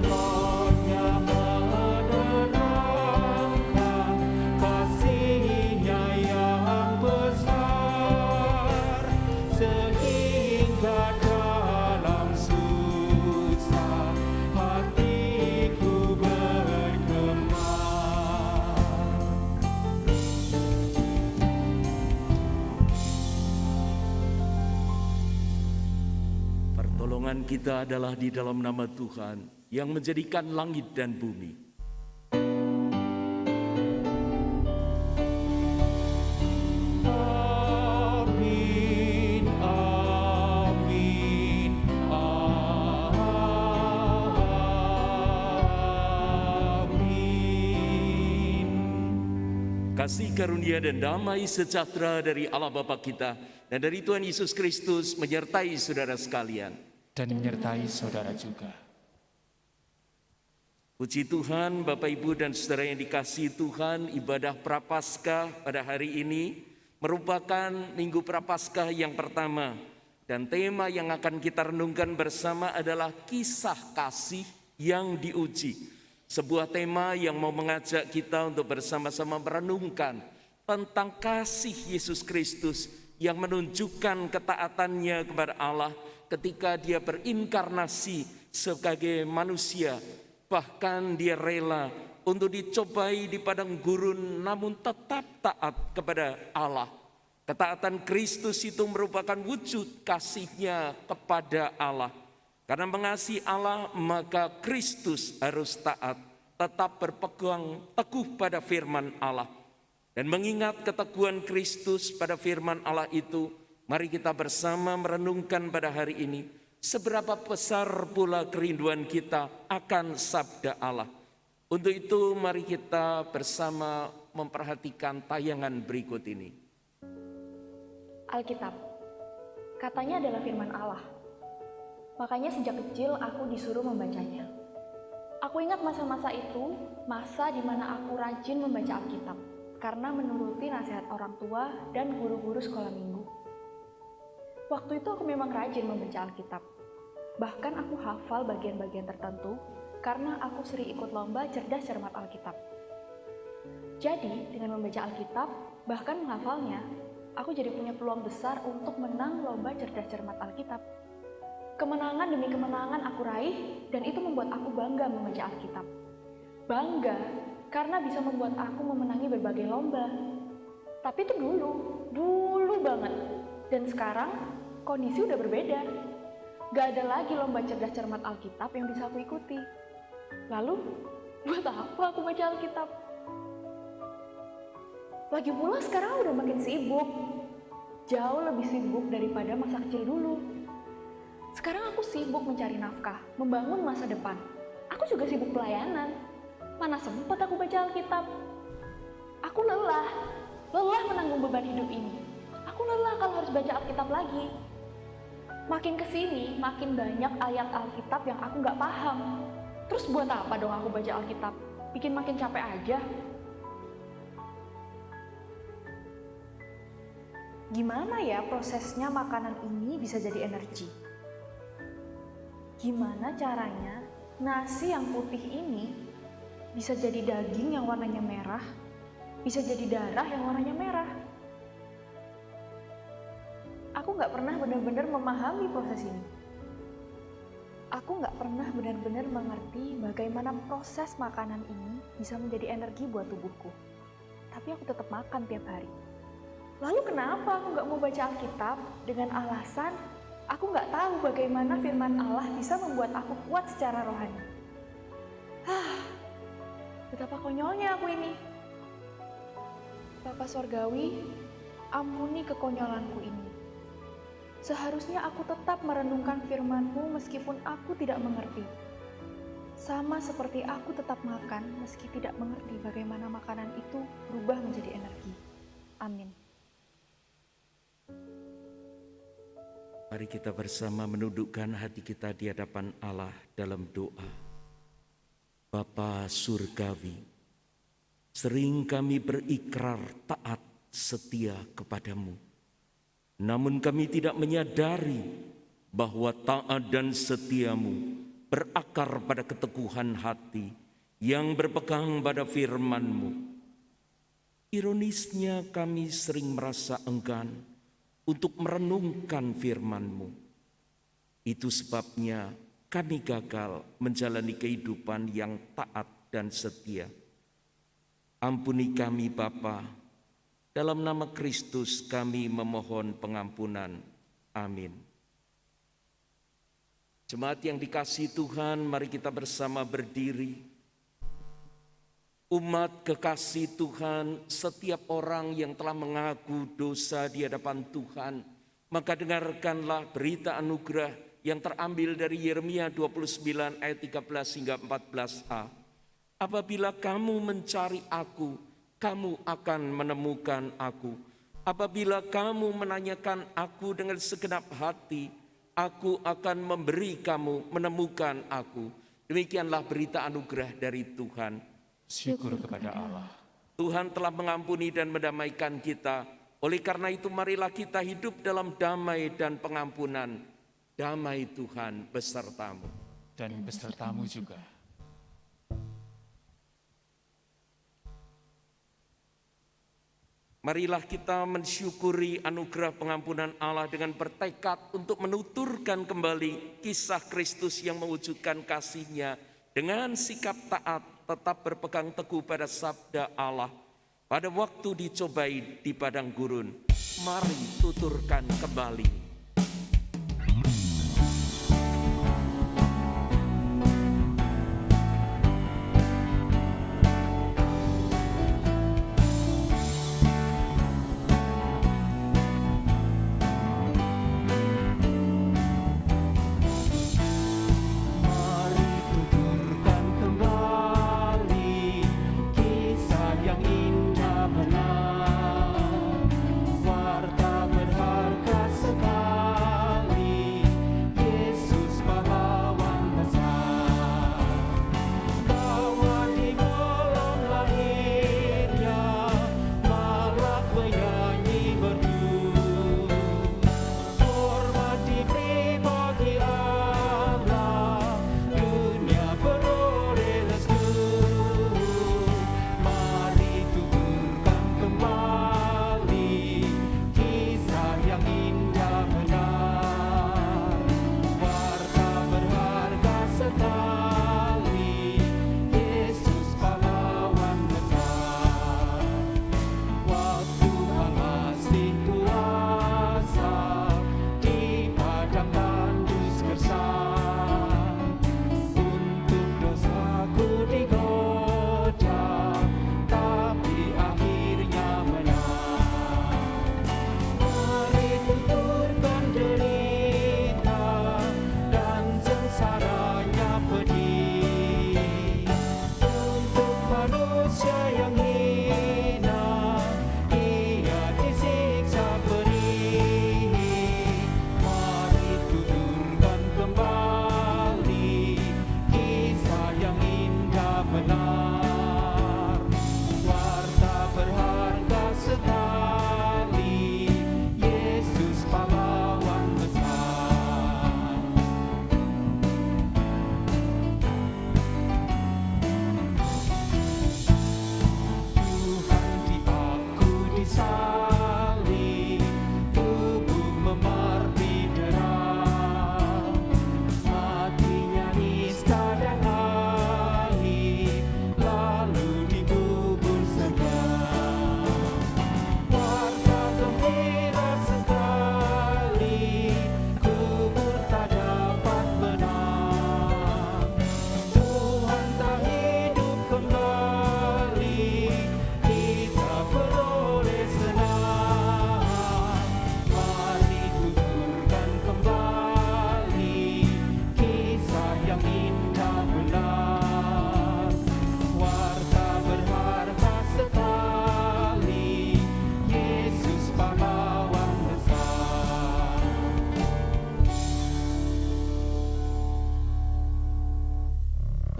rohnya menerangkan kasih-Nya yang besar, sehingga dalam susah hatiku bergema. Pertolongan kita adalah di dalam nama Tuhan yang menjadikan langit dan bumi. Amin, amin, amin. Kasih karunia dan damai sejahtera dari Allah Bapa kita dan dari Tuhan Yesus Kristus menyertai saudara sekalian. Dan menyertai saudara juga. Puji Tuhan, Bapak Ibu dan saudara yang dikasihi Tuhan, ibadah Prapaskah pada hari ini merupakan Minggu Prapaskah yang pertama. Dan tema yang akan kita renungkan bersama adalah kisah kasih yang diuji. Sebuah tema yang mau mengajak kita untuk bersama-sama merenungkan tentang kasih Yesus Kristus yang menunjukkan ketaatannya kepada Allah ketika dia berinkarnasi sebagai manusia. Bahkan dia rela untuk dicobai di padang gurun namun tetap taat kepada Allah. Ketaatan Kristus itu merupakan wujud kasih-Nya kepada Allah. Karena mengasihi Allah maka Kristus harus taat, tetap berpegang teguh pada firman Allah. Dan mengingat keteguhan Kristus pada firman Allah itu, mari kita bersama merenungkan pada hari ini seberapa besar pula kerinduan kita akan sabda Allah. Untuk itu mari kita bersama memperhatikan tayangan berikut ini. Alkitab, katanya adalah firman Allah. Makanya sejak kecil aku disuruh membacanya. Aku ingat masa-masa itu, masa di mana aku rajin membaca Alkitab karena menuruti nasihat orang tua dan guru-guru sekolah minggu. Waktu itu aku memang rajin membaca Alkitab. Bahkan aku hafal bagian-bagian tertentu karena aku sering ikut lomba cerdas cermat Alkitab. Jadi, dengan membaca Alkitab, bahkan menghafalnya, aku jadi punya peluang besar untuk menang lomba cerdas cermat Alkitab. Kemenangan demi kemenangan aku raih, dan itu membuat aku bangga membaca Alkitab. Bangga karena bisa membuat aku memenangi berbagai lomba. Tapi itu dulu banget. Dan sekarang kondisi udah berbeda. Gak ada lagi lomba cerdas cermat Alkitab yang bisa aku ikuti. Lalu, buat apa aku baca Alkitab? Lagi pula sekarang udah makin sibuk. Jauh lebih sibuk daripada masa kecil dulu. Sekarang aku sibuk mencari nafkah, membangun masa depan. Aku juga sibuk pelayanan. Mana sempat aku baca Alkitab? Aku lelah menanggung beban hidup ini. Aku lelah kalau harus baca Alkitab lagi. Makin kesini, makin banyak ayat Alkitab yang aku nggak paham. Terus buat apa dong aku baca Alkitab? Bikin makin capek aja. Gimana ya prosesnya makanan ini bisa jadi energi? Gimana caranya nasi yang putih ini bisa jadi daging yang warnanya merah, bisa jadi darah yang warnanya merah? Aku nggak pernah benar-benar memahami proses ini. Aku nggak pernah benar-benar mengerti bagaimana proses makanan ini bisa menjadi energi buat tubuhku. Tapi aku tetap makan tiap hari. Lalu kenapa aku nggak mau baca Alkitab dengan alasan aku nggak tahu bagaimana firman Allah bisa membuat aku kuat secara rohani? Betapa konyolnya aku ini. Bapa Sorgawi, ampuni kekonyolanku ini. Seharusnya aku tetap merenungkan firman-Mu meskipun aku tidak mengerti. Sama seperti aku tetap makan meski tidak mengerti bagaimana makanan itu berubah menjadi energi. Amin. Mari kita bersama menundukkan hati kita di hadapan Allah dalam doa. Bapa Surgawi, sering kami berikrar taat setia kepadamu. Namun kami tidak menyadari bahwa taat dan setiamu berakar pada keteguhan hati yang berpegang pada firman-Mu. Ironisnya kami sering merasa enggan untuk merenungkan firman-Mu. Itu sebabnya kami gagal menjalani kehidupan yang taat dan setia. Ampuni kami Bapa, dalam nama Kristus kami memohon pengampunan. Amin. Jemaat yang dikasihi Tuhan, mari kita bersama berdiri. Umat kekasih Tuhan, setiap orang yang telah mengaku dosa di hadapan Tuhan, maka dengarkanlah berita anugerah yang terambil dari Yeremia 29 ayat 13 hingga 14a. Apabila kamu mencari aku, kamu akan menemukan aku. Apabila kamu menanyakan aku dengan segenap hati, aku akan memberi kamu menemukan aku. Demikianlah berita anugerah dari Tuhan. Syukur kepada Allah. Tuhan telah mengampuni dan mendamaikan kita. Oleh karena itu marilah kita hidup dalam damai dan pengampunan. Damai Tuhan besertamu. Dan besertamu juga. Marilah kita mensyukuri anugerah pengampunan Allah dengan bertekad untuk menuturkan kembali kisah Kristus yang mewujudkan kasih-Nya dengan sikap taat, tetap berpegang teguh pada sabda Allah. Pada waktu dicobai di padang gurun, mari tuturkan kembali.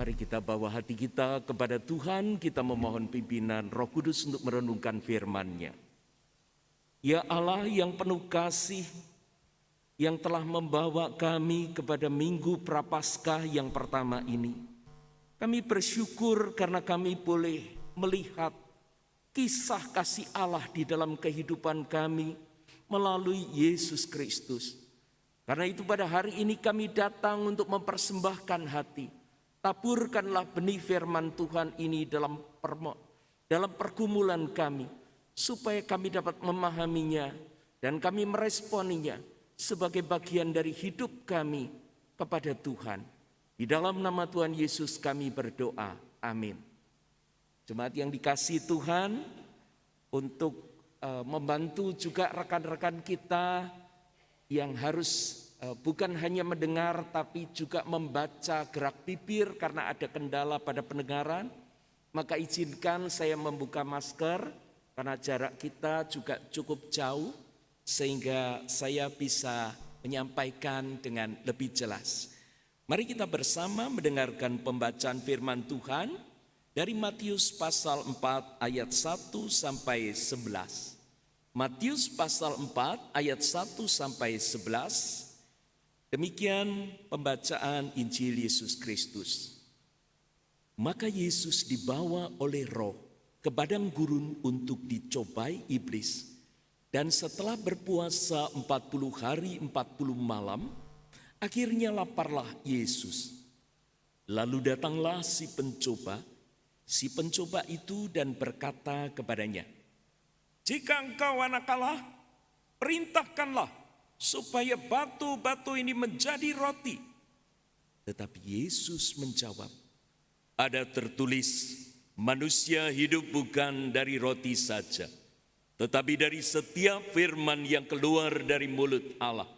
Mari kita bawa hati kita kepada Tuhan, kita memohon pimpinan Roh Kudus untuk merenungkan firman-Nya. Ya Allah yang penuh kasih, yang telah membawa kami kepada Minggu Prapaskah yang pertama ini. Kami bersyukur karena kami boleh melihat kisah kasih Allah di dalam kehidupan kami melalui Yesus Kristus. Karena itu pada hari ini kami datang untuk mempersembahkan hati. Taburkanlah benih firman Tuhan ini dalam pergumulan kami, supaya kami dapat memahaminya dan kami meresponinya sebagai bagian dari hidup kami kepada Tuhan. Di dalam nama Tuhan Yesus kami berdoa. Amin. Jemaat yang dikasihi Tuhan, untuk membantu juga rekan-rekan kita yang harus bukan hanya mendengar tapi juga membaca gerak bibir karena ada kendala pada pendengaran, maka izinkan saya membuka masker karena jarak kita juga cukup jauh, sehingga saya bisa menyampaikan dengan lebih jelas. Mari kita bersama mendengarkan pembacaan firman Tuhan dari Matius pasal 4 ayat 1 sampai 11. Matius pasal 4 ayat 1 sampai 11. Demikian pembacaan Injil Yesus Kristus. Maka Yesus dibawa oleh Roh ke padang gurun untuk dicobai iblis. Dan setelah berpuasa 40 hari 40 malam, akhirnya laparlah Yesus. Lalu datanglah si pencoba itu dan berkata kepadanya, "Jika engkau anak Allah, perintahkanlah supaya batu-batu ini menjadi roti." Tetapi Yesus menjawab, "Ada tertulis, manusia hidup bukan dari roti saja, tetapi dari setiap firman yang keluar dari mulut Allah."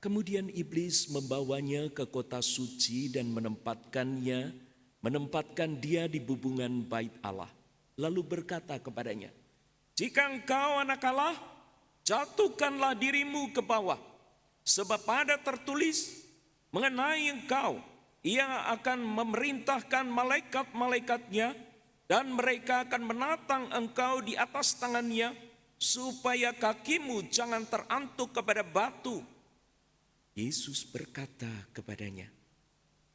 Kemudian iblis membawanya ke kota suci dan menempatkan dia di bubungan bait Allah. Lalu berkata kepadanya, "Jika engkau anak Allah, jatuhkanlah dirimu ke bawah, sebab ada tertulis mengenai engkau, Ia akan memerintahkan malaikat-malaikatnya, dan mereka akan menatang engkau di atas tangannya, supaya kakimu jangan terantuk kepada batu." Yesus berkata kepadanya,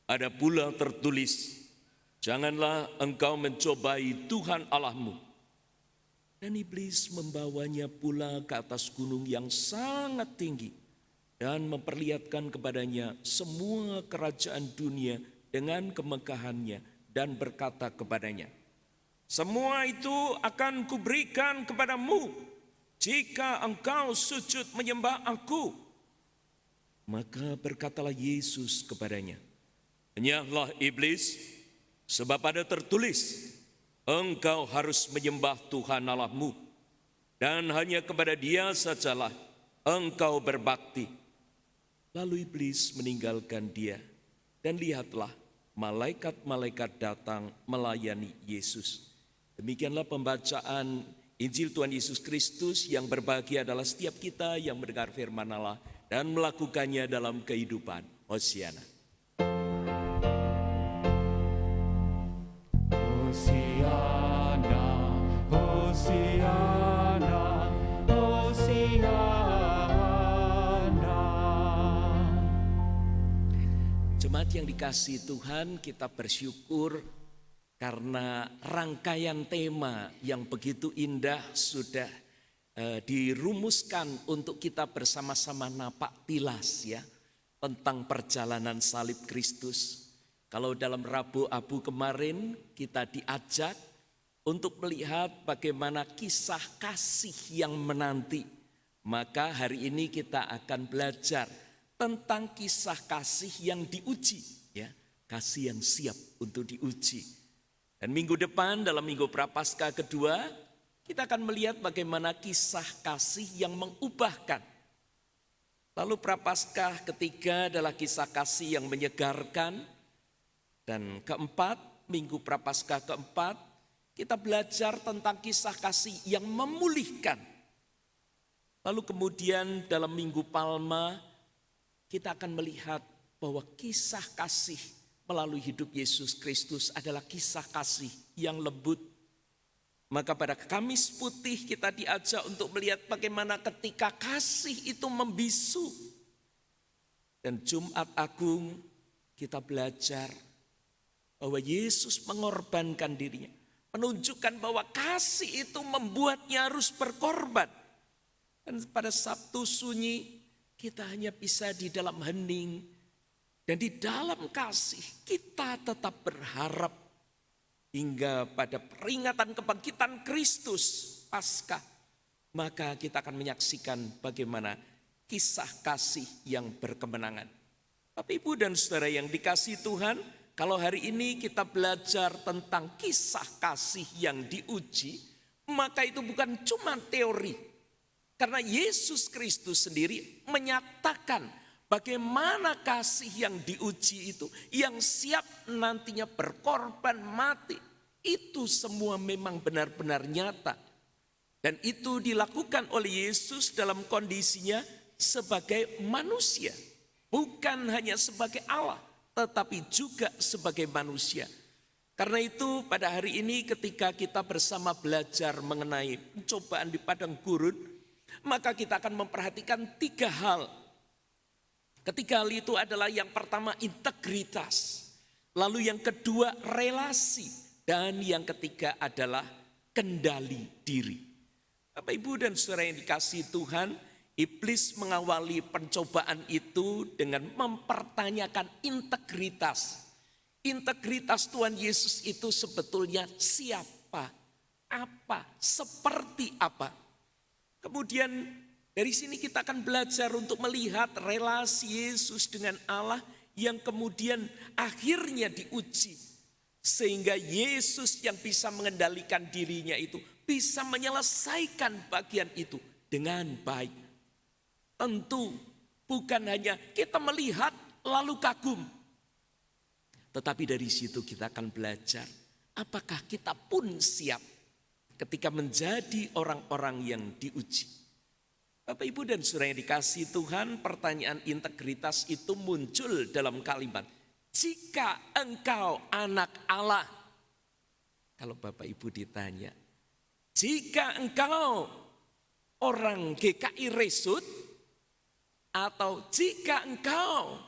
"Ada pula tertulis, janganlah engkau mencobai Tuhan Allahmu." Dan iblis membawanya pula ke atas gunung yang sangat tinggi dan memperlihatkan kepadanya semua kerajaan dunia dengan kemegahannya, dan berkata kepadanya, "Semua itu akan kuberikan kepadamu jika engkau sujud menyembah aku." Maka berkatalah Yesus kepadanya, "Enyahlah iblis, sebab ada tertulis, engkau harus menyembah Tuhan Allahmu, dan hanya kepada Dia sajalah engkau berbakti." Lalu iblis meninggalkan dia, dan lihatlah malaikat-malaikat datang melayani Yesus. Demikianlah pembacaan Injil Tuhan Yesus Kristus. Yang berbahagia adalah setiap kita yang mendengar firman Allah dan melakukannya dalam kehidupan. Hosiana. Hosiana, Hosiana, Hosiana. Jemaat yang dikasihi Tuhan, kita bersyukur karena rangkaian tema yang begitu indah sudah dirumuskan untuk kita bersama-sama napak tilas ya, tentang perjalanan salib Kristus. Kalau dalam Rabu Abu kemarin kita diajak untuk melihat bagaimana kisah kasih yang menanti, maka hari ini kita akan belajar tentang kisah kasih yang diuji ya, kasih yang siap untuk diuji. Dan minggu depan dalam Minggu Prapaskah kedua, kita akan melihat bagaimana kisah kasih yang mengubahkan. Lalu Prapaskah ketiga adalah kisah kasih yang menyegarkan. Dan keempat, Minggu Prapaskah keempat, kita belajar tentang kisah kasih yang memulihkan. Lalu kemudian dalam Minggu Palma, kita akan melihat bahwa kisah kasih melalui hidup Yesus Kristus adalah kisah kasih yang lembut. Maka pada Kamis Putih kita diajak untuk melihat bagaimana ketika kasih itu membisu, Dan Jumat Agung kita belajar bahwa Yesus mengorbankan dirinya. Menunjukkan bahwa kasih itu membuatnya harus berkorban. Dan pada Sabtu Sunyi kita hanya bisa di dalam hening. Dan di dalam kasih kita tetap berharap hingga pada peringatan kebangkitan Kristus Paskah. Maka kita akan menyaksikan bagaimana kisah kasih yang berkemenangan. Bapak, Ibu, dan Saudara yang dikasihi Tuhan, kalau hari ini kita belajar tentang kisah kasih yang diuji, maka itu bukan cuma teori. Karena Yesus Kristus sendiri menyatakan bagaimana kasih yang diuji itu, yang siap nantinya berkorban mati, itu semua memang benar-benar nyata. Dan itu dilakukan oleh Yesus dalam kondisinya sebagai manusia. Bukan hanya sebagai Allah, tetapi juga sebagai manusia. Karena itu pada hari ini ketika kita bersama belajar mengenai pencobaan di padang gurun, maka kita akan memperhatikan 3 hal. Ketiga hal itu adalah yang pertama integritas, lalu yang kedua relasi, dan yang ketiga adalah kendali diri. Bapak, Ibu, dan Saudara yang dikasihi Tuhan, iblis mengawali pencobaan itu dengan mempertanyakan integritas. Integritas Tuhan Yesus itu sebetulnya siapa, apa, seperti apa. Kemudian dari sini kita akan belajar untuk melihat relasi Yesus dengan Allah yang kemudian akhirnya diuji. Sehingga Yesus yang bisa mengendalikan dirinya itu bisa menyelesaikan bagian itu dengan baik. Tentu bukan hanya kita melihat lalu kagum. Tetapi dari situ kita akan belajar apakah kita pun siap ketika menjadi orang-orang yang diuji. Bapak, Ibu, dan Saudara yang dikasihi Tuhan, pertanyaan integritas itu muncul dalam kalimat, jika engkau anak Allah. Kalau Bapak Ibu ditanya, jika engkau orang GKI Resut, atau jika engkau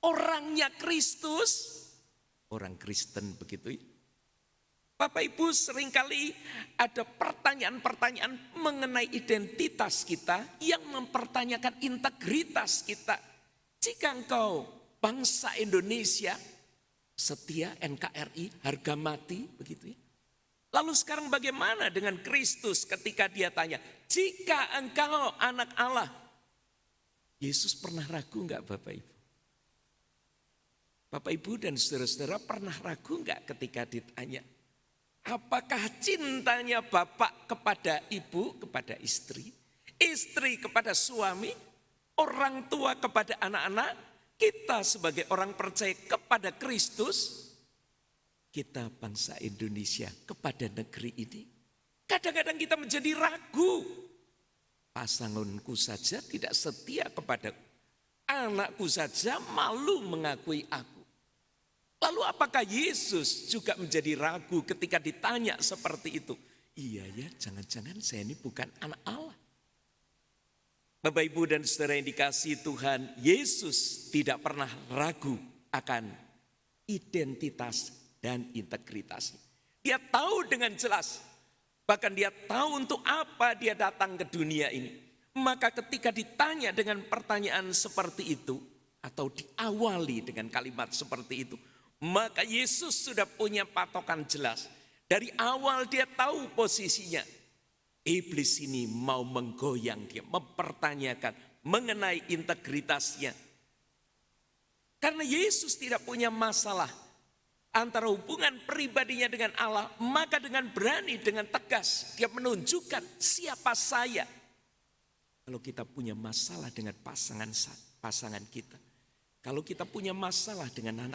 orangnya Kristus, orang Kristen begitu ya. Bapak Ibu, seringkali ada pertanyaan-pertanyaan mengenai identitas kita yang mempertanyakan integritas kita. Jika engkau bangsa Indonesia, setia NKRI, harga mati begitu ya. Lalu sekarang bagaimana dengan Kristus ketika dia tanya, jika engkau anak Allah? Yesus pernah ragu enggak Bapak Ibu? Bapak Ibu dan saudara-saudara pernah ragu enggak ketika ditanya, apakah cintanya Bapak kepada ibu, kepada istri, istri kepada suami, orang tua kepada anak-anak, kita sebagai orang percaya kepada Kristus, kita bangsa Indonesia kepada negeri ini. Kadang-kadang kita menjadi ragu. Pasanganku saja tidak setia kepadaku. Anakku saja malu mengakui aku. Lalu apakah Yesus juga menjadi ragu ketika ditanya seperti itu? Iya ya, jangan-jangan saya ini bukan anak Allah. Bapak, Ibu, dan Saudara yang dikasihi Tuhan, Yesus tidak pernah ragu akan identitas dan integritasnya. Dia tahu dengan jelas, bahkan dia tahu untuk apa dia datang ke dunia ini. Maka ketika ditanya dengan pertanyaan seperti itu, atau diawali dengan kalimat seperti itu, maka Yesus sudah punya patokan jelas. Dari awal dia tahu posisinya. Iblis ini mau menggoyang dia, mempertanyakan mengenai integritasnya. Karena Yesus tidak punya masalah antara hubungan pribadinya dengan Allah, maka dengan berani, dengan tegas dia menunjukkan siapa saya. Kalau kita punya masalah dengan pasangan kita, kalau kita punya masalah dengan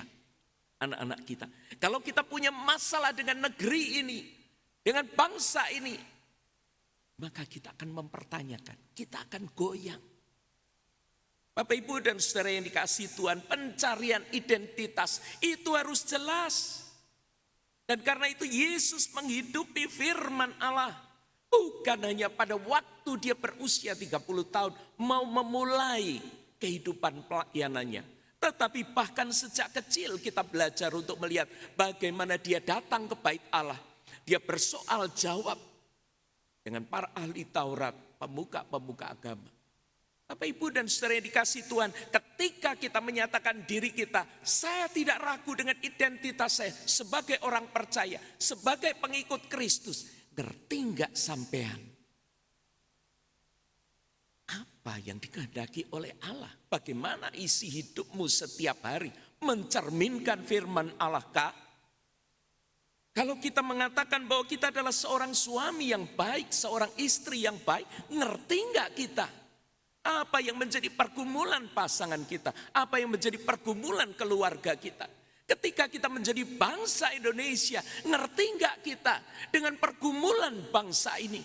anak-anak kita, kalau kita punya masalah dengan negeri ini, dengan bangsa ini, maka kita akan mempertanyakan, kita akan goyang. Bapak, Ibu, dan saudara yang dikasihi Tuhan, pencarian identitas itu harus jelas. Dan karena itu Yesus menghidupi firman Allah. Bukan hanya pada waktu dia berusia 30 tahun mau memulai kehidupan pelayanannya. Tetapi bahkan sejak kecil kita belajar untuk melihat bagaimana dia datang ke bait Allah. Dia bersoal jawab dengan para ahli Taurat, pemuka-pemuka agama. Bapak, Ibu, dan saudara yang dikasihi Tuhan, ketika kita menyatakan diri kita, saya tidak ragu dengan identitas saya sebagai orang percaya, sebagai pengikut Kristus. Ngerti enggak sampean? Apa yang dikehendaki oleh Allah? Bagaimana isi hidupmu setiap hari? Mencerminkan firman Allah kah? Kalau kita mengatakan bahwa kita adalah seorang suami yang baik, seorang istri yang baik, ngerti enggak kita? Apa yang menjadi pergumulan pasangan kita? Apa yang menjadi pergumulan keluarga kita? Ketika kita menjadi bangsa Indonesia, ngerti enggak kita dengan pergumulan bangsa ini?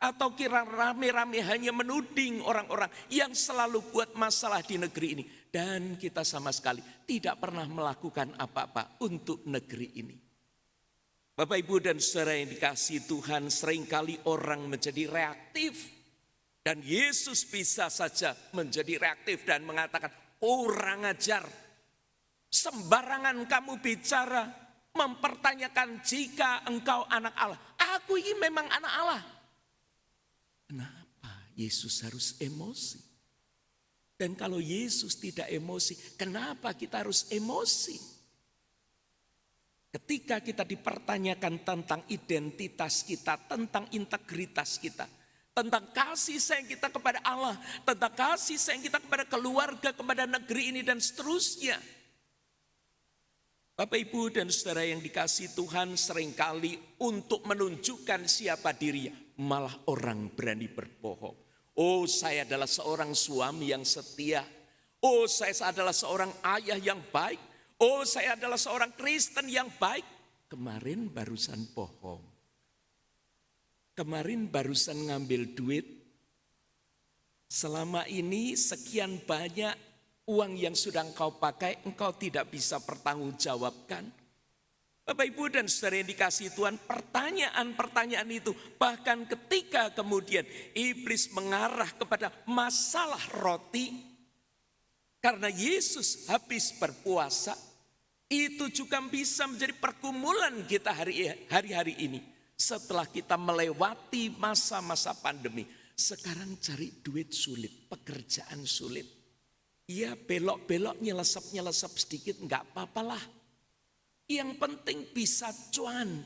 Atau kira rame-rame hanya menuding orang-orang yang selalu buat masalah di negeri ini. Dan kita sama sekali tidak pernah melakukan apa-apa untuk negeri ini. Bapak, Ibu, dan saudara yang dikasihi Tuhan, seringkali orang menjadi reaktif. Dan Yesus bisa saja menjadi reaktif dan mengatakan, kurang ajar, sembarangan kamu bicara, mempertanyakan jika engkau anak Allah. Aku ini memang anak Allah. Kenapa Yesus harus emosi? Dan kalau Yesus tidak emosi, kenapa kita harus emosi? Ketika kita dipertanyakan tentang identitas kita, tentang integritas kita, tentang kasih sayang kita kepada Allah, tentang kasih sayang kita kepada keluarga, kepada negeri ini dan seterusnya. Bapak, Ibu, dan saudara yang dikasihi Tuhan, seringkali untuk menunjukkan siapa dirinya, malah orang berani berbohong. Oh, saya adalah seorang suami yang setia. Oh, saya adalah seorang ayah yang baik. Oh, saya adalah seorang Kristen yang baik. Kemarin barusan bohong. Kemarin barusan ngambil duit. Selama ini sekian banyak uang yang sudah engkau pakai, engkau tidak bisa pertanggungjawabkan. Bapak, Ibu, dan saudara yang dikasihi Tuhan, pertanyaan-pertanyaan itu bahkan ketika kemudian iblis mengarah kepada masalah roti, karena Yesus habis berpuasa, itu juga bisa menjadi pergumulan kita hari-hari ini. Setelah kita melewati masa-masa pandemi, sekarang cari duit sulit, pekerjaan sulit. Ya, belok-belok, nyelesap sedikit, enggak apa-apalah. Yang penting bisa cuan.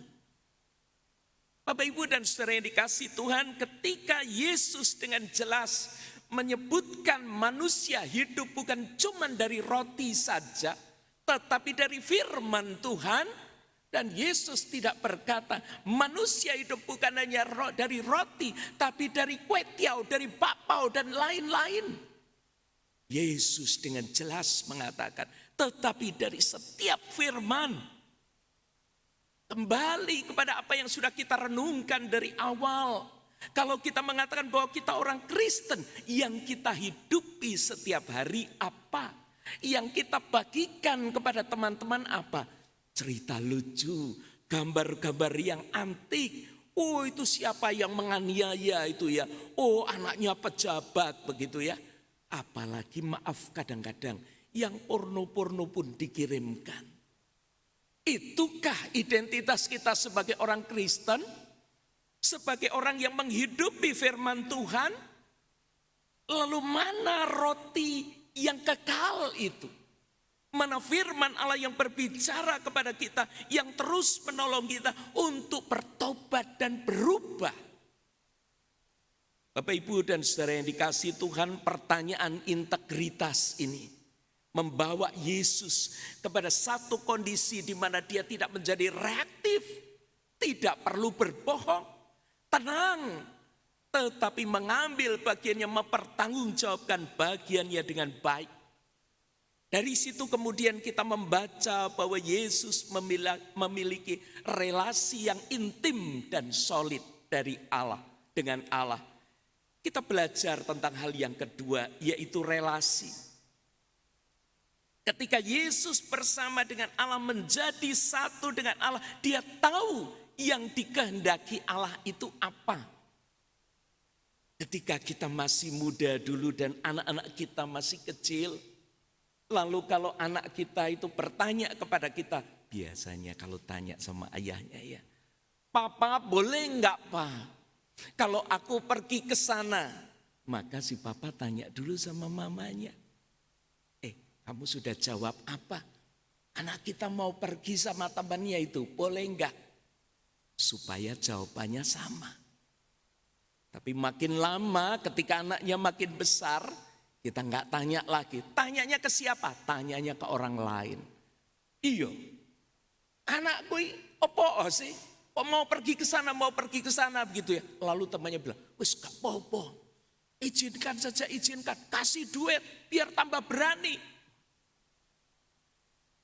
Bapak, Ibu, dan saudara yang dikasihi Tuhan, ketika Yesus dengan jelas menyebutkan manusia hidup bukan cuma dari roti saja, tetapi dari firman Tuhan. Dan Yesus tidak berkata manusia hidup bukan hanya dari roti, tapi dari kue tiaw, dari bakpao dan lain-lain. Yesus dengan jelas mengatakan, tetapi dari setiap firman. Kembali kepada apa yang sudah kita renungkan dari awal. Kalau kita mengatakan bahwa kita orang Kristen, yang kita hidupi setiap hari apa? Yang kita bagikan kepada teman-teman apa? Cerita lucu, gambar-gambar yang antik. Oh, itu siapa yang menganiaya itu ya? Oh, anaknya pejabat begitu ya. Apalagi maaf kadang-kadang yang porno-porno pun dikirimkan. Itukah identitas kita sebagai orang Kristen? Sebagai orang yang menghidupi firman Tuhan? Lalu mana roti yang kekal itu? Mana firman Allah yang berbicara kepada kita, yang terus menolong kita untuk bertobat dan berubah. Bapak, Ibu, dan saudara yang dikasihi Tuhan, pertanyaan integritas ini membawa Yesus kepada satu kondisi di mana dia tidak menjadi reaktif, tidak perlu berbohong, tenang, tetapi mengambil bagiannya, mempertanggungjawabkan bagiannya dengan baik. Dari situ kemudian kita membaca bahwa Yesus memiliki relasi yang intim dan solid dari Allah dengan Allah. Kita belajar tentang hal yang kedua, yaitu relasi. Ketika Yesus bersama dengan Allah, menjadi satu dengan Allah, dia tahu yang dikehendaki Allah itu apa. Ketika kita masih muda dulu dan anak-anak kita masih kecil. Lalu kalau anak kita itu bertanya kepada kita. Biasanya kalau tanya sama ayahnya ya. Papa boleh enggak Pak? Kalau aku pergi ke sana. Maka si papa tanya dulu sama mamanya. Kamu sudah jawab apa? Anak kita mau pergi sama temannya itu. Boleh enggak? Supaya jawabannya sama. Tapi makin lama ketika anaknya makin besar, kita enggak tanya lagi. Tanyanya ke siapa? Tanyanya ke orang lain. Iya. Anakku opo sih? Kok mau pergi ke sana begitu ya. Lalu temannya bilang, wis gak apa-apa. Izinkan saja, izinkan. Kasih duit biar tambah berani.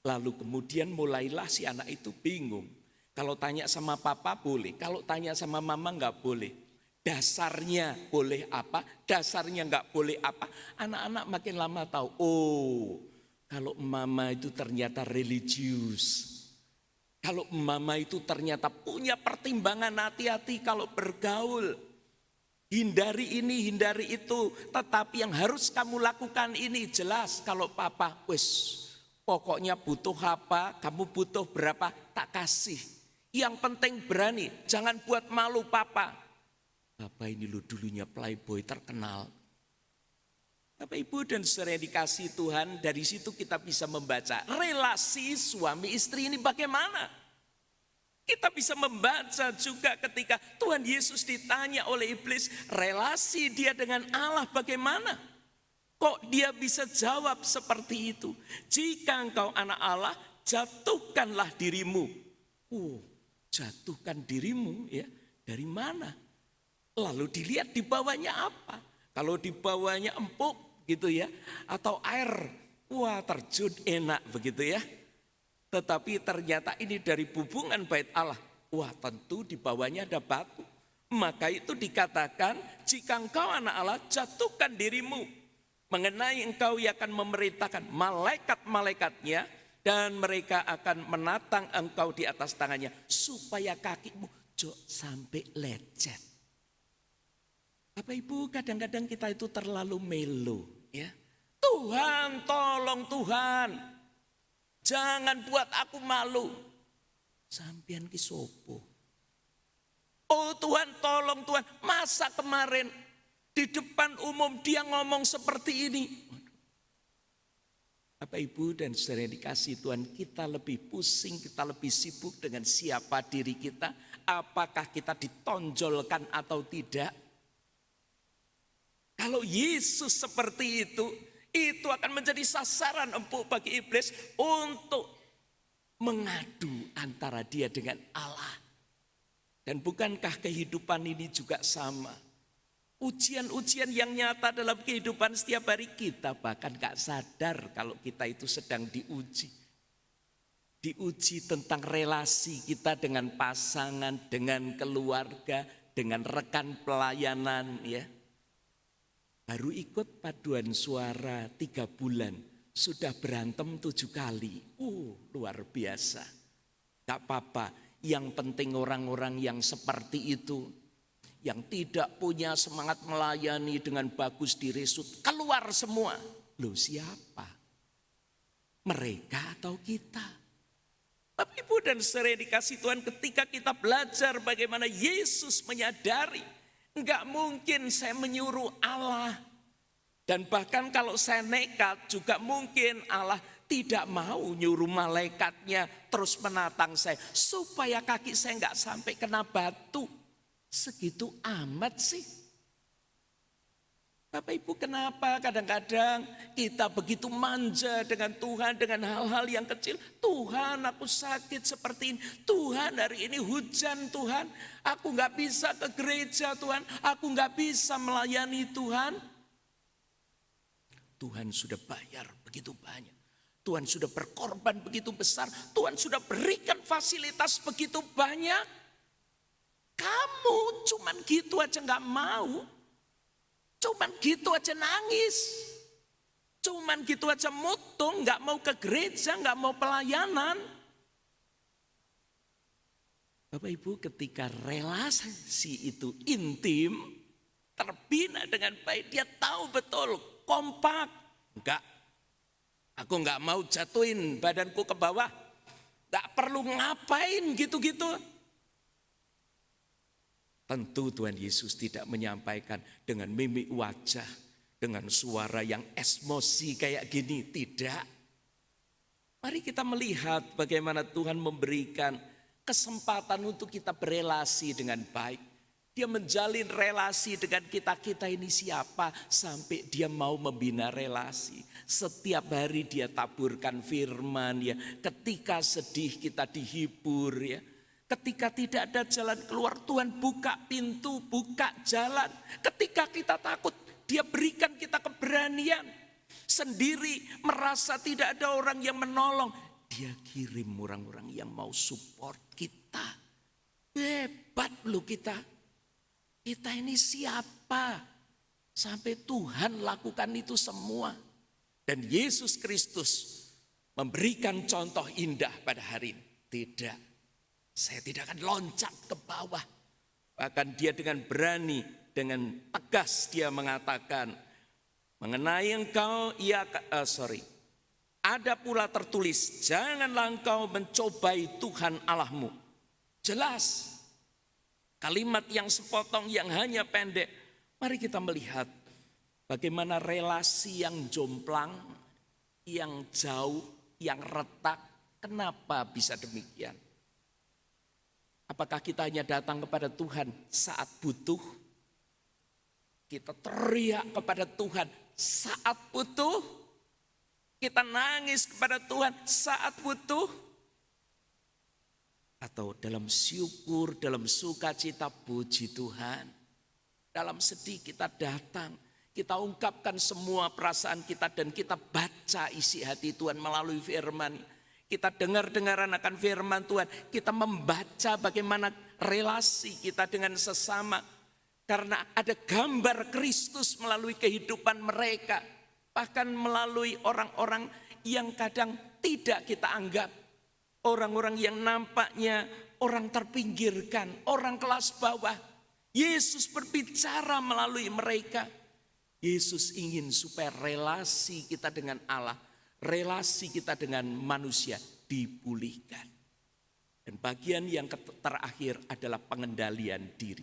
Lalu kemudian mulailah si anak itu bingung. Kalau tanya sama papa boleh, kalau tanya sama mama enggak boleh. Dasarnya boleh apa, dasarnya enggak boleh apa. Anak-anak makin lama tahu, kalau mama itu ternyata religius. Kalau mama itu ternyata punya pertimbangan, hati-hati kalau bergaul. Hindari ini, hindari itu. Tetapi yang harus kamu lakukan ini jelas. Kalau papa, pokoknya butuh apa, kamu butuh berapa, tak kasih. Yang penting berani, jangan buat malu papa. Papa ini lo dulunya playboy terkenal. Bapak Ibu dan saudara yang dikasihi Tuhan, dari situ kita bisa membaca relasi suami istri ini bagaimana. Kita bisa membaca juga ketika Tuhan Yesus ditanya oleh iblis, relasi dia dengan Allah bagaimana? Kok dia bisa jawab seperti itu? Jika engkau anak Allah, jatuhkanlah dirimu. Jatuhkan dirimu ya, dari mana? Lalu dilihat di bawahnya apa? Kalau di bawahnya empuk gitu ya, atau air, terjun enak begitu ya. Tetapi ternyata ini dari hubungan bait Allah. Tentu di bawahnya ada batu. Maka itu dikatakan, jika engkau anak Allah, jatuhkan dirimu. Mengenai engkau yang akan memerintahkan malaikat-malaikatnya, dan mereka akan menatang engkau di atas tangannya, supaya kakimu jok sampai lecet. Bapak Ibu, kadang-kadang kita itu terlalu melo ya. Tuhan, tolong Tuhan. Jangan buat aku malu. Sampian ki sopo. Tuhan, tolong Tuhan. Masa kemarin di depan umum dia ngomong seperti ini. Bapak Ibu dan saudara yang dikasihi Tuhan, kita lebih pusing, kita lebih sibuk dengan siapa diri kita. Apakah kita ditonjolkan atau tidak. Kalau Yesus seperti itu akan menjadi sasaran empuk bagi iblis untuk mengadu antara dia dengan Allah. Dan bukankah kehidupan ini juga sama? Ujian-ujian yang nyata dalam kehidupan setiap hari kita bahkan gak sadar kalau kita itu sedang diuji. Diuji tentang relasi kita dengan pasangan, dengan keluarga, dengan rekan pelayanan ya. Baru ikut paduan suara 3 bulan, sudah berantem 7 kali. Luar biasa. Gak apa-apa, yang penting orang-orang yang seperti itu, yang tidak punya semangat melayani dengan bagus diresut, keluar semua. Loh siapa? Mereka atau kita? Bapak Ibu dan saudara yang dikasihi Tuhan, ketika kita belajar bagaimana Yesus menyadari, enggak mungkin saya menyuruh Allah. Dan bahkan kalau saya nekat juga mungkin Allah tidak mau nyuruh malaikatnya terus menatang saya. Supaya kaki saya enggak sampai kena batu. Segitu amat sih. Bapak Ibu, kenapa kadang-kadang kita begitu manja dengan Tuhan, dengan hal-hal yang kecil. Tuhan, aku sakit seperti ini. Tuhan, hari ini hujan Tuhan. Aku gak bisa ke gereja Tuhan. Aku gak bisa melayani Tuhan. Tuhan sudah bayar begitu banyak. Tuhan sudah berkorban begitu besar. Tuhan sudah berikan fasilitas begitu banyak. Kamu cuman gitu aja gak mau. Cuman gitu aja nangis. Cuman gitu aja mutung, gak mau ke gereja, gak mau pelayanan. Bapak Ibu, ketika relasi itu intim, terbina dengan baik. Dia tahu betul, kompak. Enggak, aku enggak mau jatuhin badanku ke bawah. Enggak perlu ngapain gitu-gitu. Tentu Tuhan Yesus tidak menyampaikan dengan mimik wajah, dengan suara yang emosi kayak gini, tidak. Mari kita melihat bagaimana Tuhan memberikan kesempatan untuk kita berelasi dengan baik. Dia menjalin relasi dengan kita ini siapa sampai dia mau membina relasi. Setiap hari dia taburkan firman ya. Ketika sedih kita dihibur ya. Ketika tidak ada jalan keluar, Tuhan buka pintu, buka jalan. Ketika kita takut, dia berikan kita keberanian. Sendiri merasa tidak ada orang yang menolong, dia kirim orang-orang yang mau support kita. Hebat loh kita. Kita ini siapa? Sampai Tuhan lakukan itu semua. Dan Yesus Kristus memberikan contoh indah pada hari ini. Tidak. Saya tidak akan loncat ke bawah. Bahkan dia dengan berani, dengan tegas dia mengatakan, mengenai engkau, ada pula tertulis, janganlah engkau mencobai Tuhan Allahmu. Jelas, kalimat yang sepotong, yang hanya pendek. Mari kita melihat bagaimana relasi yang jomplang, yang jauh, yang retak. Kenapa bisa demikian? Apakah kita hanya datang kepada Tuhan saat butuh? Kita teriak kepada Tuhan saat butuh? Kita nangis kepada Tuhan saat butuh? Atau dalam syukur, dalam sukacita puji Tuhan. Dalam sedih kita datang, kita ungkapkan semua perasaan kita dan kita baca isi hati Tuhan melalui firman. Kita dengar-dengaran akan firman Tuhan. Kita membaca bagaimana relasi kita dengan sesama. Karena ada gambar Kristus melalui kehidupan mereka. Bahkan melalui orang-orang yang kadang tidak kita anggap. Orang-orang yang nampaknya orang terpinggirkan, orang kelas bawah. Yesus berbicara melalui mereka. Yesus ingin supaya relasi kita dengan Allah, relasi kita dengan manusia dipulihkan. Dan bagian yang terakhir adalah pengendalian diri.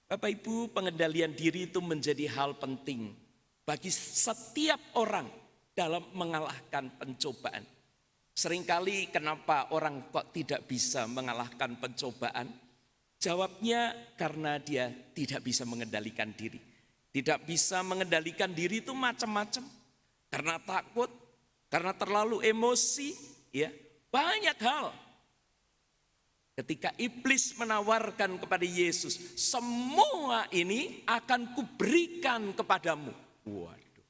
Bapak Ibu, pengendalian diri itu menjadi hal penting bagi setiap orang dalam mengalahkan pencobaan. Seringkali kenapa orang kok tidak bisa mengalahkan pencobaan? Jawabnya karena dia tidak bisa mengendalikan diri. Tidak bisa mengendalikan diri itu macam-macam. Karena takut, karena terlalu emosi, ya banyak hal. Ketika iblis menawarkan kepada Yesus, semua ini akan kuberikan kepadamu. Waduh.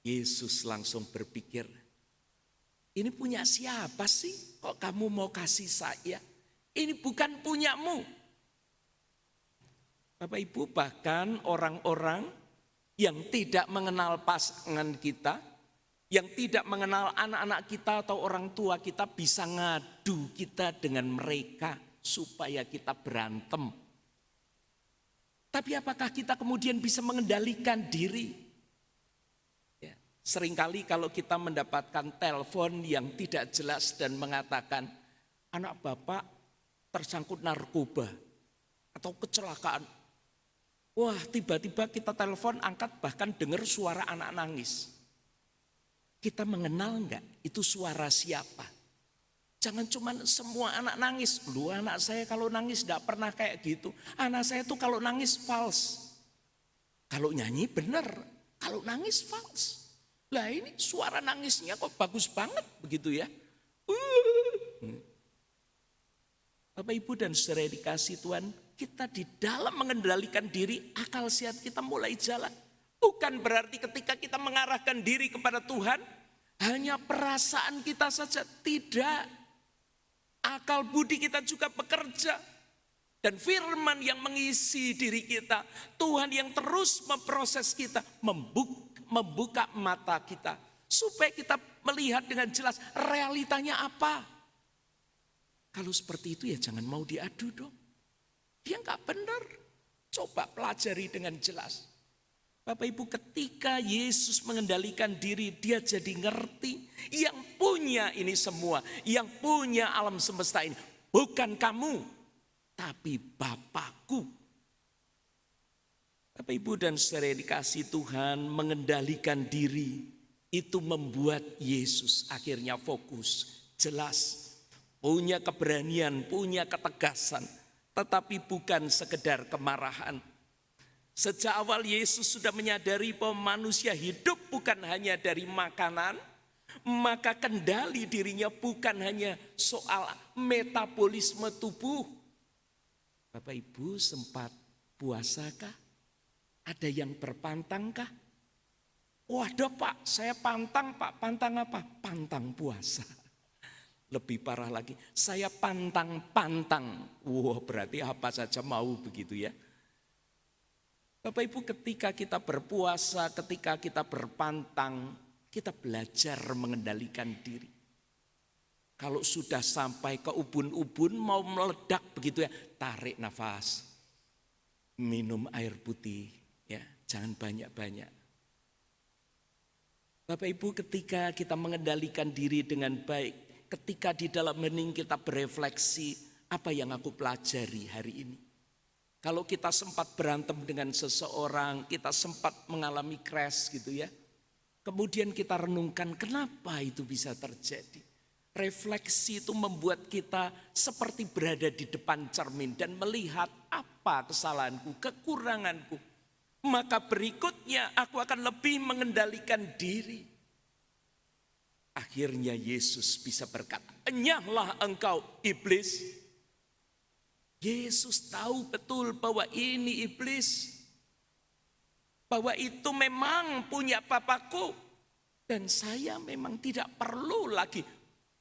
Yesus langsung berpikir, ini punya siapa sih? Kok kamu mau kasih saya? Ini bukan punyamu. Bapak Ibu, bahkan orang-orang yang tidak mengenal pasangan kita, yang tidak mengenal anak-anak kita atau orang tua kita bisa ngadu kita dengan mereka supaya kita berantem. Tapi apakah kita kemudian bisa mengendalikan diri? Ya, seringkali kalau kita mendapatkan telepon yang tidak jelas dan mengatakan anak bapak tersangkut narkoba atau kecelakaan. Wah, tiba-tiba kita telepon, angkat, bahkan dengar suara anak nangis. Kita mengenal enggak itu suara siapa? Jangan cuma semua anak nangis. Lu anak saya kalau nangis enggak pernah kayak gitu. Anak saya tuh kalau nangis false. Kalau nyanyi benar, kalau nangis false. Lah ini suara nangisnya kok bagus banget begitu ya. Bapak Ibu dan saudara dikasih Tuhan, kita di dalam mengendalikan diri, akal sehat kita mulai jalan. Bukan berarti ketika kita mengarahkan diri kepada Tuhan, hanya perasaan kita saja. Tidak. Akal budi kita juga bekerja. Dan firman yang mengisi diri kita, Tuhan yang terus memproses kita, membuka mata kita. Supaya kita melihat dengan jelas realitanya apa. Kalau seperti itu ya jangan mau diadu dong. Dia enggak benar. Coba pelajari dengan jelas. Bapak Ibu, ketika Yesus mengendalikan diri, dia jadi ngerti yang punya ini semua, yang punya alam semesta ini bukan kamu, tapi Bapakku. Bapak Ibu dan saudara yang dikasihi Tuhan, mengendalikan diri itu membuat Yesus akhirnya fokus, jelas, punya keberanian, punya ketegasan, tetapi bukan sekedar kemarahan. Sejak awal Yesus sudah menyadari bahwa manusia hidup bukan hanya dari makanan, maka kendali dirinya bukan hanya soal metabolisme tubuh. Bapak Ibu sempat puasakah? Ada yang berpantangkah? Waduh Pak, saya pantang Pak. Pantang apa? Pantang puasa. Lebih parah lagi, saya pantang-pantang. Wah, berarti apa saja mau begitu ya. Bapak Ibu, ketika kita berpuasa, ketika kita berpantang, kita belajar mengendalikan diri. Kalau sudah sampai ke ubun-ubun mau meledak begitu ya, tarik nafas. Minum air putih ya, jangan banyak-banyak. Bapak Ibu, ketika kita mengendalikan diri dengan baik, ketika di dalam hening kita berefleksi, apa yang aku pelajari hari ini? Kalau kita sempat berantem dengan seseorang, kita sempat mengalami crash gitu ya. Kemudian kita renungkan kenapa itu bisa terjadi. Refleksi itu membuat kita seperti berada di depan cermin dan melihat apa kesalahanku, kekuranganku. Maka berikutnya aku akan lebih mengendalikan diri. Akhirnya Yesus bisa berkata, "Enyahlah engkau iblis." Yesus tahu betul bahwa ini iblis. Bahwa itu memang punya Bapakku. Dan saya memang tidak perlu lagi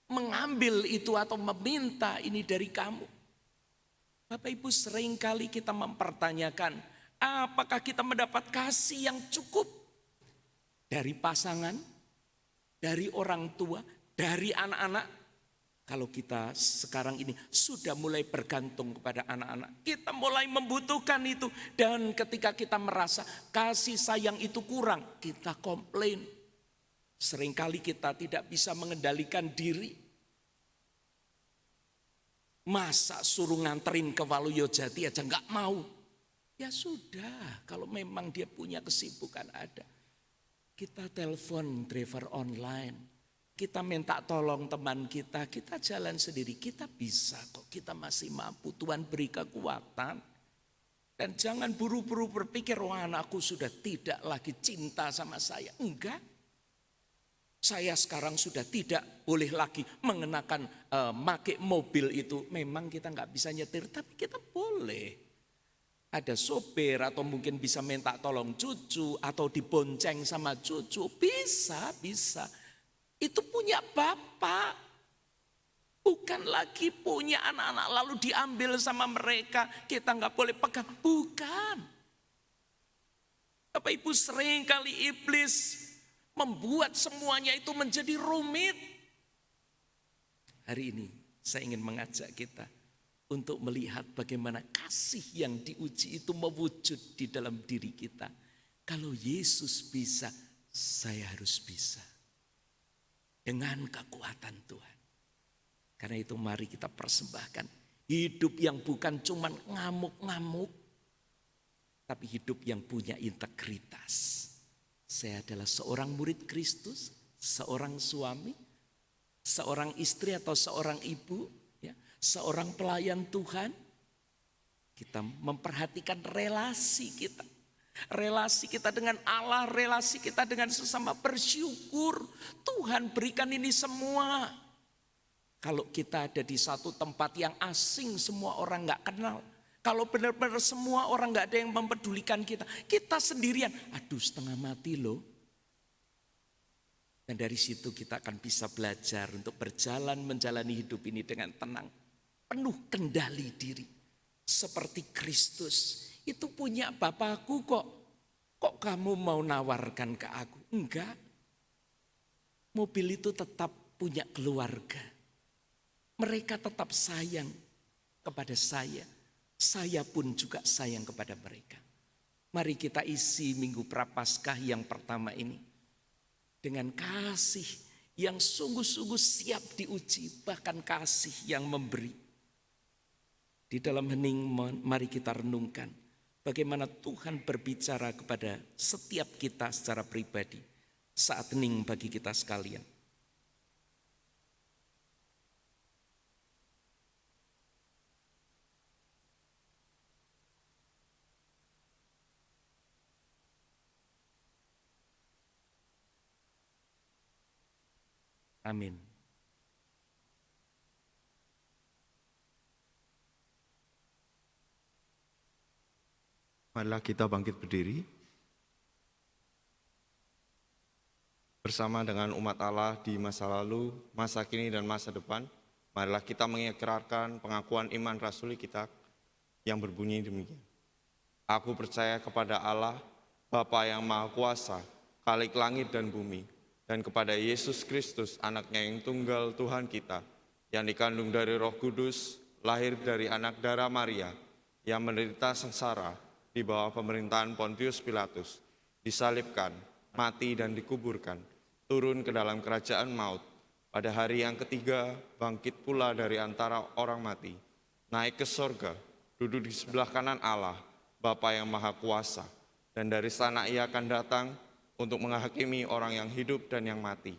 mengambil itu atau meminta ini dari kamu. Bapak Ibu, seringkali kita mempertanyakan, apakah kita mendapat kasih yang cukup dari pasangan, dari orang tua, dari anak-anak. Kalau kita sekarang ini sudah mulai bergantung kepada anak-anak, kita mulai membutuhkan itu. Dan ketika kita merasa kasih sayang itu kurang, kita komplain. Seringkali kita tidak bisa mengendalikan diri. Masa suruh nganterin ke Waluyojati aja nggak mau. Ya sudah, kalau memang dia punya kesibukan ada. Kita telepon driver online. Kita minta tolong teman kita jalan sendiri. Kita bisa kok, kita masih mampu. Tuhan beri kekuatan. Dan jangan buru-buru berpikir, wah anakku sudah tidak lagi cinta sama saya. Enggak. Saya sekarang sudah tidak boleh lagi mengenakan make mobil itu. Memang kita nggak bisa nyetir, tapi kita boleh. Ada sopir atau mungkin bisa minta tolong cucu atau dibonceng sama cucu. Bisa. Itu punya Bapak. Bukan lagi punya anak-anak lalu diambil sama mereka. Kita nggak boleh pegang. Bukan. Bapak Ibu, sering kali iblis membuat semuanya itu menjadi rumit. Hari ini saya ingin mengajak kita untuk melihat bagaimana kasih yang diuji itu mewujud di dalam diri kita. Kalau Yesus bisa, saya harus bisa. Dengan kekuatan Tuhan. Karena itu mari kita persembahkan hidup yang bukan cuma ngamuk-ngamuk, tapi hidup yang punya integritas. Saya adalah seorang murid Kristus, seorang suami, seorang istri atau seorang ibu, ya, seorang pelayan Tuhan. Kita memperhatikan relasi kita. Relasi kita dengan Allah, relasi kita dengan sesama, bersyukur Tuhan berikan ini semua. Kalau kita ada di satu tempat yang asing, semua orang gak kenal. Kalau benar-benar semua orang gak ada yang mempedulikan kita, kita sendirian, aduh setengah mati loh. Dan dari situ kita akan bisa belajar untuk berjalan menjalani hidup ini dengan tenang. Penuh kendali diri. Seperti Kristus. Itu punya Bapakku kok. Kok kamu mau nawarkan ke aku? Enggak. Mobil itu tetap punya keluarga. Mereka tetap sayang kepada saya. saya pun juga sayang kepada mereka. Mari kita isi Minggu Prapaskah yang pertama ini dengan kasih yang sungguh-sungguh siap diuji, bahkan kasih yang memberi. Di dalam hening mari kita renungkan bagaimana Tuhan berbicara kepada setiap kita secara pribadi saat hening bagi kita sekalian. Amin. Marilah kita bangkit berdiri bersama dengan umat Allah di masa lalu, masa kini, dan masa depan. Marilah kita mengikrarkan pengakuan iman rasuli kita yang berbunyi demikian. Aku percaya kepada Allah, Bapa yang Maha Kuasa, Khalik langit dan bumi, dan kepada Yesus Kristus, anaknya yang tunggal Tuhan kita, yang dikandung dari Roh Kudus, lahir dari anak darah Maria, yang menderita sengsara di bawah pemerintahan Pontius Pilatus, disalibkan, mati dan dikuburkan, turun ke dalam kerajaan maut, pada hari yang ketiga bangkit pula dari antara orang mati, naik ke sorga, duduk di sebelah kanan Allah, Bapa yang Maha Kuasa, dan dari sana ia akan datang untuk menghakimi orang yang hidup dan yang mati.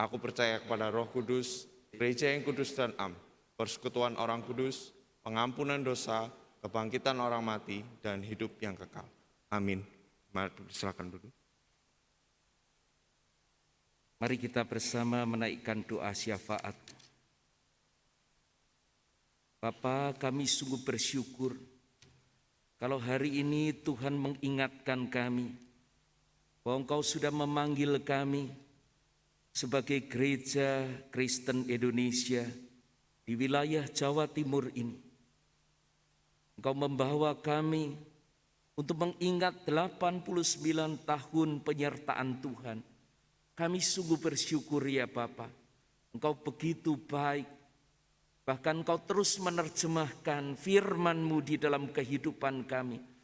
Aku percaya kepada Roh Kudus, gereja yang kudus dan am, persekutuan orang kudus, pengampunan dosa, kebangkitan orang mati, dan hidup yang kekal. Amin. Mari silakan duduk. Mari kita bersama menaikkan doa syafaat. Bapa, kami sungguh bersyukur kalau hari ini Tuhan mengingatkan kami bahwa Engkau sudah memanggil kami sebagai Gereja Kristen Indonesia di wilayah Jawa Timur ini. Engkau membawa kami untuk mengingat 89 tahun penyertaan Tuhan. Kami sungguh bersyukur ya Bapa. Engkau begitu baik. Bahkan Engkau terus menerjemahkan firman-Mu di dalam kehidupan kami.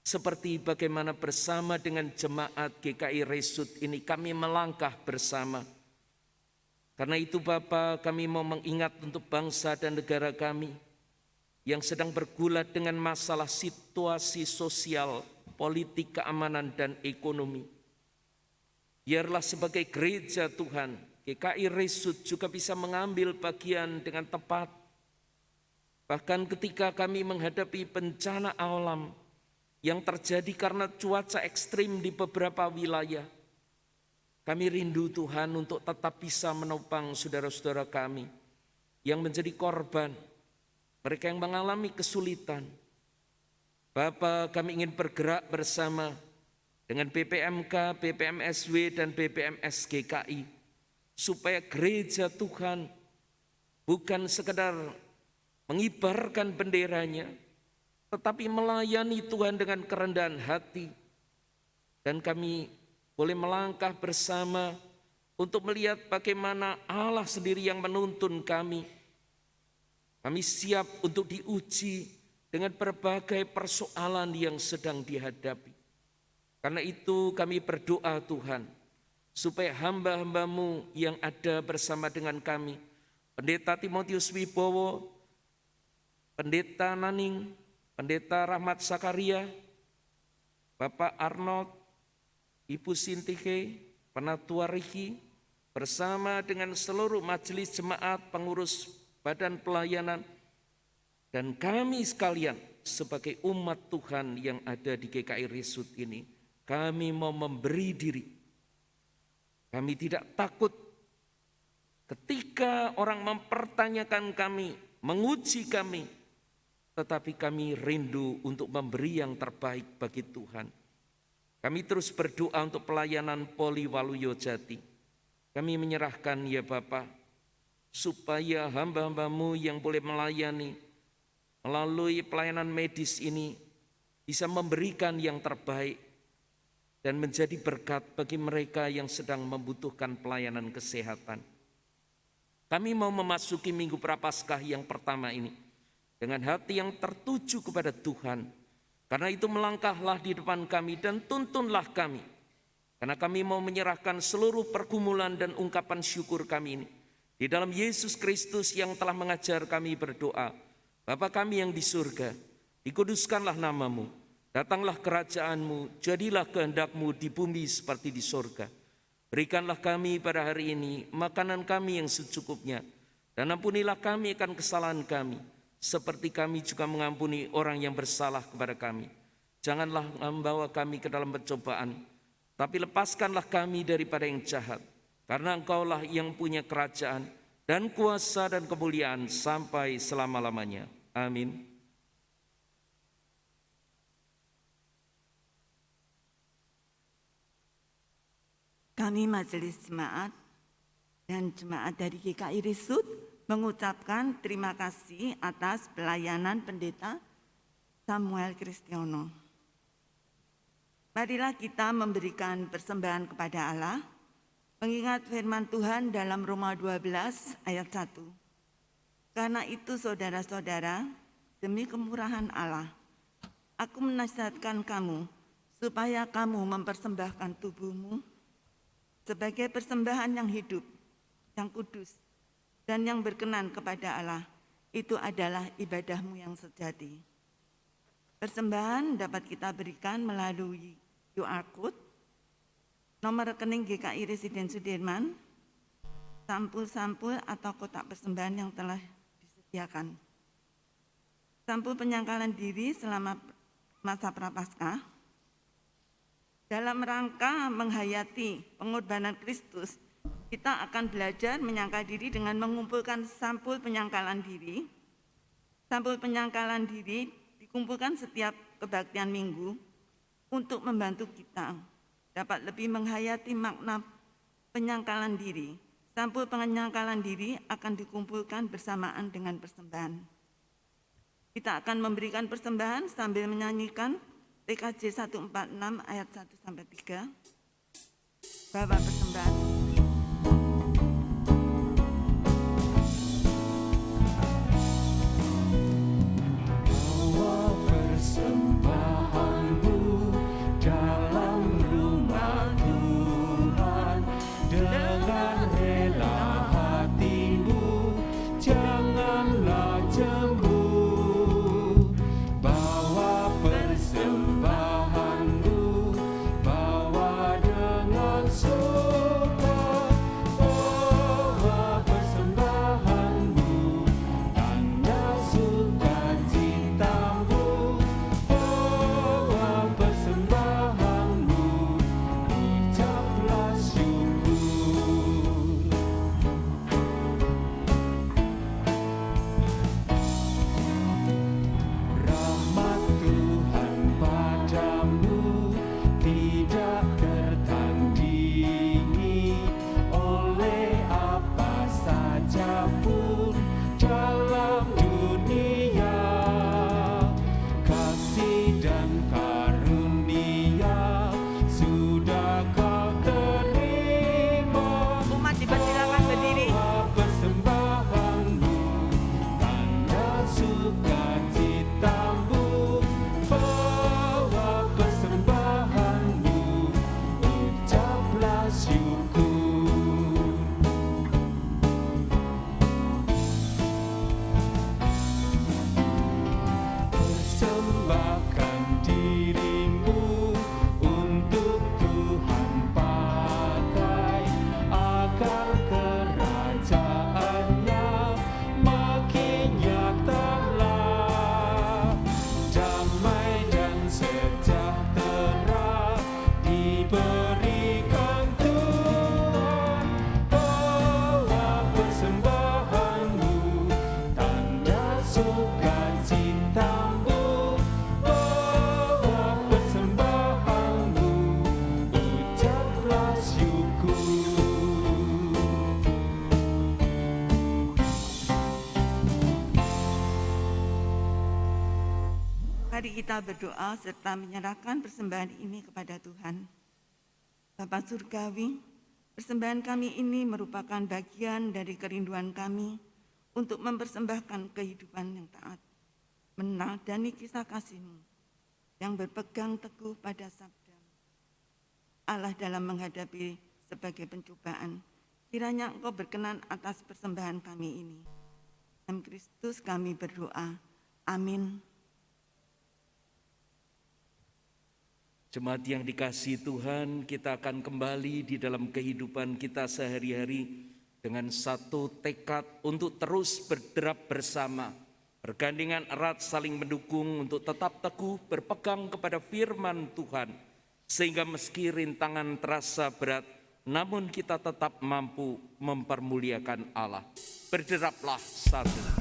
Seperti bagaimana bersama dengan jemaat GKI Resut ini kami melangkah bersama. Karena itu Bapa, kami mau mengingat untuk bangsa dan negara kami yang sedang bergulat dengan masalah situasi sosial, politik, keamanan, dan ekonomi. Biarlah sebagai gereja Tuhan, GKI Resut juga bisa mengambil bagian dengan tepat. Bahkan ketika kami menghadapi bencana alam yang terjadi karena cuaca ekstrim di beberapa wilayah, kami rindu Tuhan untuk tetap bisa menopang saudara-saudara kami yang menjadi korban, mereka yang mengalami kesulitan. Bapa, kami ingin bergerak bersama dengan BPMK, BPMSW, dan BPMS GKI, supaya gereja Tuhan bukan sekedar mengibarkan benderanya, tetapi melayani Tuhan dengan kerendahan hati. Dan kami boleh melangkah bersama untuk melihat bagaimana Allah sendiri yang menuntun kami. Kami siap untuk diuji dengan berbagai persoalan yang sedang dihadapi. Karena itu kami berdoa Tuhan, supaya hamba-hamba-Mu yang ada bersama dengan kami, Pendeta Timotius Wibowo, Pendeta Naning, Pendeta Rahmat Sakaria, Bapak Arnold, Ibu Sintike, Penatua Riki, bersama dengan seluruh majelis jemaat, pengurus badan pelayanan, dan kami sekalian sebagai umat Tuhan yang ada di GKI Resut ini, kami mau memberi diri. Kami tidak takut ketika orang mempertanyakan kami, menguji kami, tetapi kami rindu untuk memberi yang terbaik bagi Tuhan. Kami terus berdoa untuk pelayanan Poli Waluyo Jati. Kami menyerahkan ya Bapa, supaya hamba-hamba-Mu yang boleh melayani melalui pelayanan medis ini bisa memberikan yang terbaik dan menjadi berkat bagi mereka yang sedang membutuhkan pelayanan kesehatan. Kami mau memasuki Minggu Prapaskah yang pertama ini dengan hati yang tertuju kepada Tuhan. Karena itu melangkahlah di depan kami dan tuntunlah kami. Karena kami mau menyerahkan seluruh pergumulan dan ungkapan syukur kami ini di dalam Yesus Kristus yang telah mengajar kami berdoa. Bapa kami yang di surga, dikuduskanlah namamu, datanglah kerajaanmu, jadilah kehendakmu di bumi seperti di surga. Berikanlah kami pada hari ini makanan kami yang secukupnya, dan ampunilah kami akan kesalahan kami, seperti kami juga mengampuni orang yang bersalah kepada kami. Janganlah membawa kami ke dalam pencobaan, tapi lepaskanlah kami daripada yang jahat. Karena Engkaulah yang punya kerajaan dan kuasa dan kemuliaan sampai selama-lamanya. Amin. Kami Majelis Jemaat dan Jemaat dari GKI Risut mengucapkan terima kasih atas pelayanan Pendeta Samuel Kristiono. Marilah kita memberikan persembahan kepada Allah, mengingat firman Tuhan dalam Roma 12 ayat 1. Karena itu saudara-saudara, demi kemurahan Allah, aku menasihatkan kamu supaya kamu mempersembahkan tubuhmu sebagai persembahan yang hidup, yang kudus, dan yang berkenan kepada Allah. Itu adalah ibadahmu yang sejati. Persembahan dapat kita berikan melalui QR Code, nomor rekening GKI Residen Sudirman, sampul-sampul atau kotak persembahan yang telah disediakan. Sampul penyangkalan diri selama masa Prapaskah. Dalam rangka menghayati pengorbanan Kristus, kita akan belajar menyangkal diri dengan mengumpulkan sampul penyangkalan diri. Sampul penyangkalan diri dikumpulkan setiap kebaktian minggu untuk membantu kita dapat lebih menghayati makna penyangkalan diri. Sampul penyangkalan diri akan dikumpulkan bersamaan dengan persembahan. Kita akan memberikan persembahan sambil menyanyikan TKJ 146 ayat 1-3. Bawa persembahan. Mari kita berdoa serta menyerahkan persembahan ini kepada Tuhan. Bapa Surgawi, persembahan kami ini merupakan bagian dari kerinduan kami untuk mempersembahkan kehidupan yang taat. meneladani kisah kasih-Mu yang berpegang teguh pada sabda Allah dalam menghadapi sebagai pencobaan. Kiranya Engkau berkenan atas persembahan kami ini. Dalam Kristus kami berdoa. Amin. Jemaat yang dikasihi Tuhan, kita akan kembali di dalam kehidupan kita sehari-hari dengan satu tekad untuk terus berderap bersama, bergandengan erat saling mendukung untuk tetap teguh berpegang kepada firman Tuhan, sehingga meski rintangan terasa berat, namun kita tetap mampu mempermuliakan Allah. Berderaplah satu.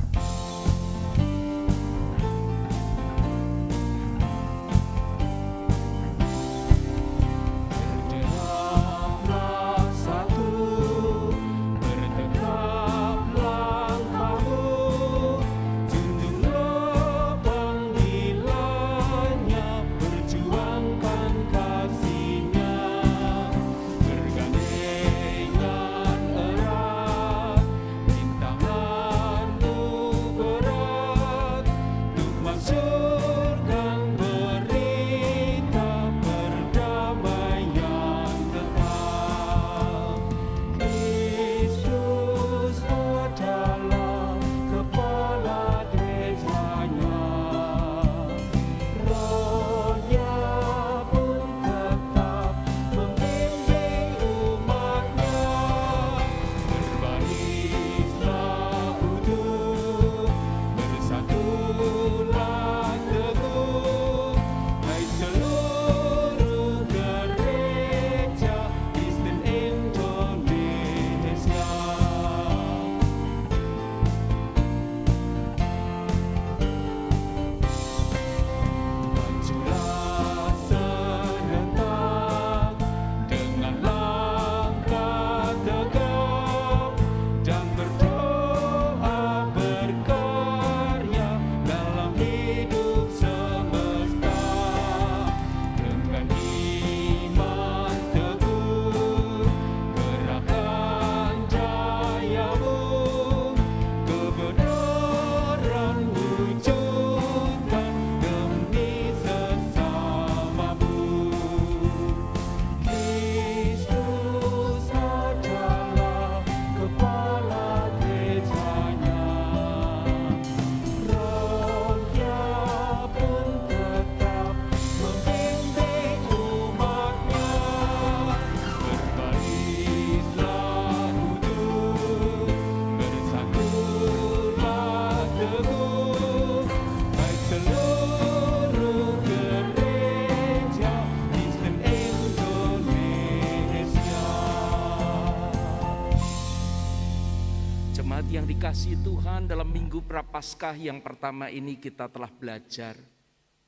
Yang dikasihi Tuhan, dalam Minggu Prapaskah yang pertama ini kita telah belajar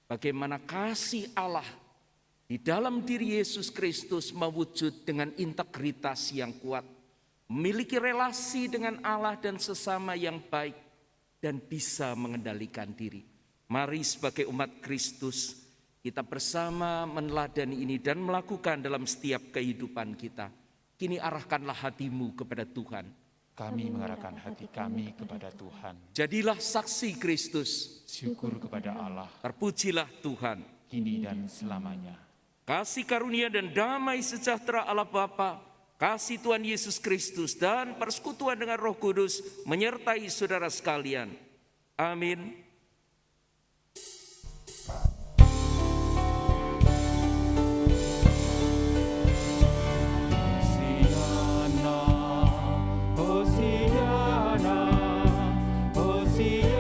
bagaimana kasih Allah di dalam diri Yesus Kristus mewujud dengan integritas yang kuat, memiliki relasi dengan Allah dan sesama yang baik, dan bisa mengendalikan diri. Mari sebagai umat Kristus kita bersama meneladani ini dan melakukan dalam setiap kehidupan kita. Kini arahkanlah hatimu kepada Tuhan. Kami mengarahkan hati kami kepada Tuhan. Jadilah saksi Kristus. Syukur kepada Allah, Terpujilah Tuhan. kini dan selamanya. Kasih karunia dan damai sejahtera Allah Bapa, kasih Tuhan Yesus Kristus dan persekutuan dengan Roh Kudus menyertai saudara sekalian. Amin. Hosiana, Hosiana, Hosiana.